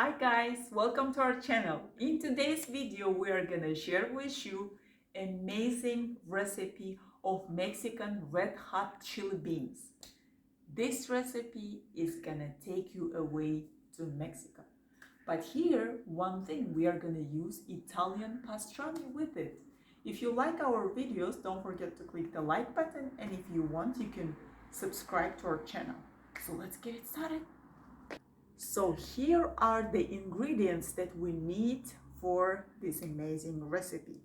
Hi guys, welcome to our channel. In today's video, we are gonna share with you amazing recipe of Mexican red hot chili beans. This recipe is gonna take you away to Mexico. But here, one thing, we are gonna use Italian pastrami with it. If you like our videos, don't forget to click the like button, and if you want, you can subscribe to our channel. So let's get it started. So here are the ingredients that we need for this amazing recipe.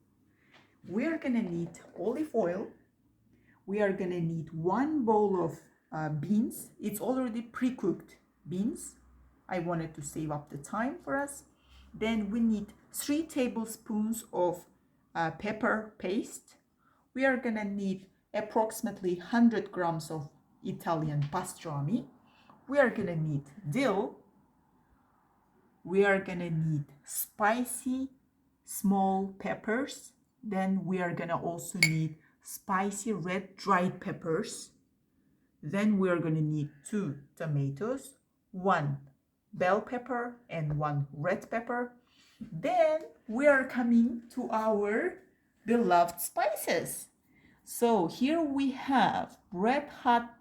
We are gonna need olive oil. We are gonna need 1 bowl of beans. It's already pre-cooked beans. I wanted to save up the time for us. Then we need 3 tablespoons of pepper paste. We are gonna need approximately 100 grams of Italian pastrami. We are gonna need dill. We are gonna need spicy small peppers. Then we are gonna also need spicy red dried peppers. Then we are gonna need 2 tomatoes, 1 bell pepper and 1 red pepper. Then we are coming to our beloved spices. So here we have red hot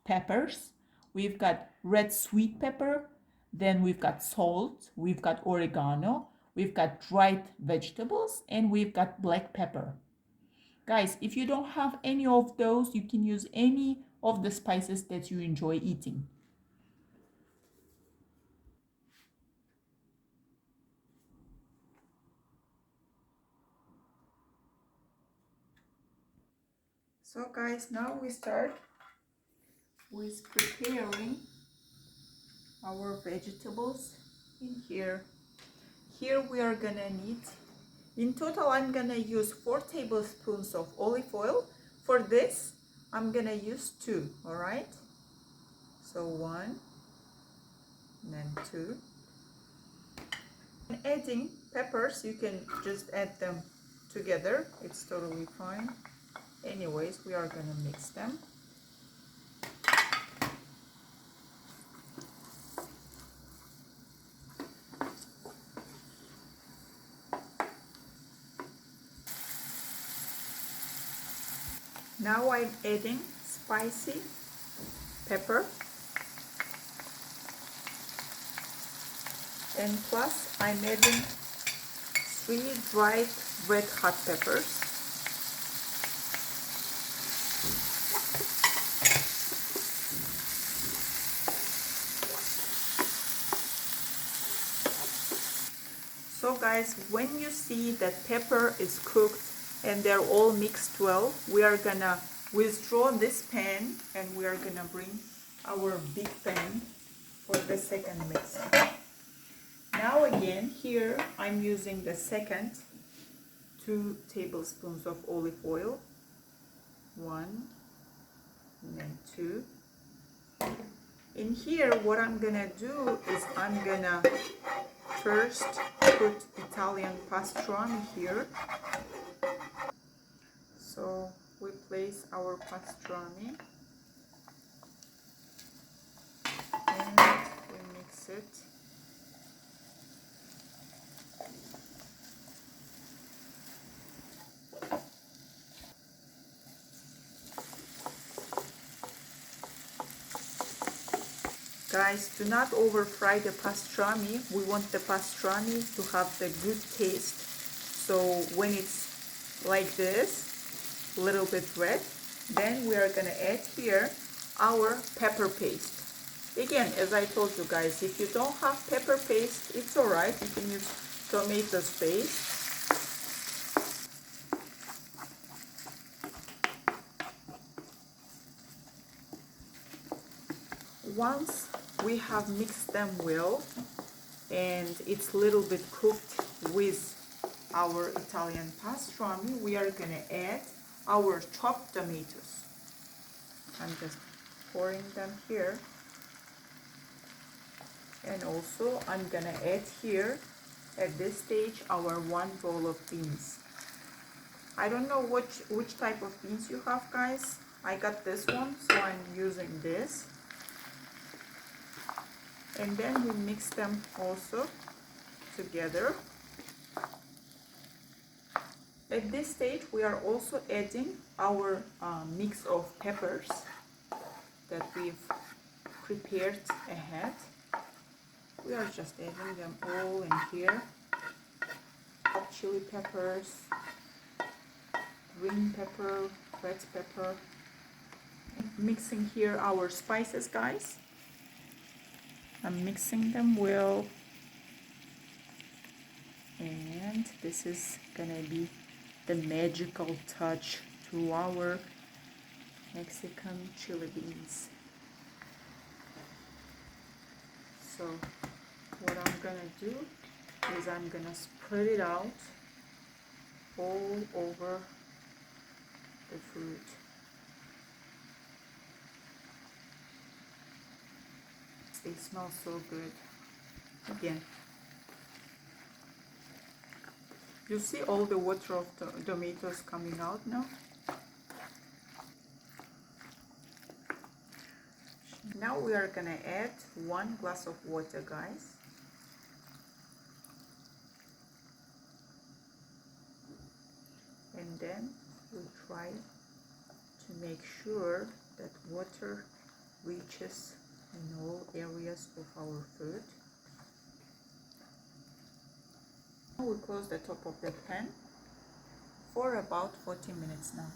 peppers. We've got red sweet pepper. Then we've got salt, we've got oregano, we've got dried vegetables, and we've got black pepper. Guys, if you don't have any of those, you can use any of the spices that you enjoy eating. So guys, now we start with preparing our vegetables in here. Here we are gonna need, in total I'm gonna use 4 tablespoons of olive oil. For this I'm gonna use 2, all right? So 1 and then 2. And adding peppers, you can just add them together, it's totally fine. Anyways, we are gonna mix them. Now I'm adding spicy pepper, and plus I'm adding 3 dried red hot peppers. So guys, when you see that pepper is cooked and they're all mixed well, we are gonna withdraw this pan and we are gonna bring our big pan for the second mix. Now again, here I'm using the second 2 tablespoons of olive oil, 1 and then 2. In here, what I'm gonna do is I'm gonna first put Italian pastrami here. So we place our pastrami and we mix it. Guys, do not over fry the pastrami. We want the pastrami to have the good taste. So when it's like this, a little bit red, then we are gonna add here our pepper paste. Again, as I told you guys, if you don't have pepper paste, it's alright. You can use tomato paste. Once we have mixed them well and it's a little bit cooked with our Italian pastrami, we are gonna add our chopped tomatoes. I'm just pouring them here. And also I'm gonna add here at this stage our 1 bowl of beans. I don't know which type of beans you have, guys. I got this one, so I'm using this. And then we mix them also together. At this stage we are also adding our mix of peppers that we've prepared ahead. We are just adding them all in here. Chili peppers, green pepper, red pepper. Mixing here our spices, guys. I'm mixing them well, and this is gonna be the magical touch to our Mexican chili beans. So what I'm gonna do is I'm gonna spread it out all over the food. They smell so good. Again, you see all the water of the tomatoes coming out now. Now we are gonna add 1 glass of water, guys. And then we try to make sure that water reaches in all areas of our food. Now we close the top of the pan for about 40 minutes now.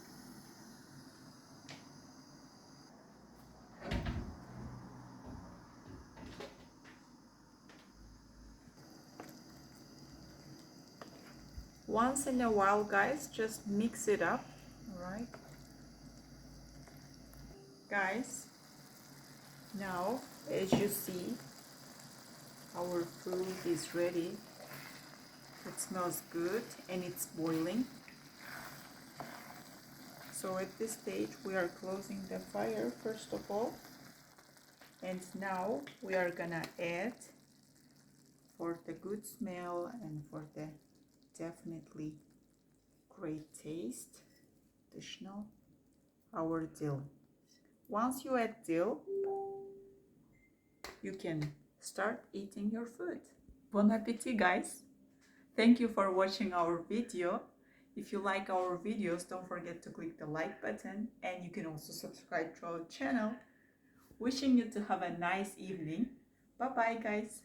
Once in a while, guys, just mix it up. All right, guys, now as you see, our food is ready. It smells good and it's boiling. So at this stage we are closing the fire first of all, and now we are gonna add, for the good smell and for the definitely great taste, additional, our dill. Once you add dill, you can start eating your food. Bon appetit, guys! Thank you for watching our video. If you like our videos, don't forget to click the like button, and you can also subscribe to our channel. Wishing you to have a nice evening. Bye bye, guys.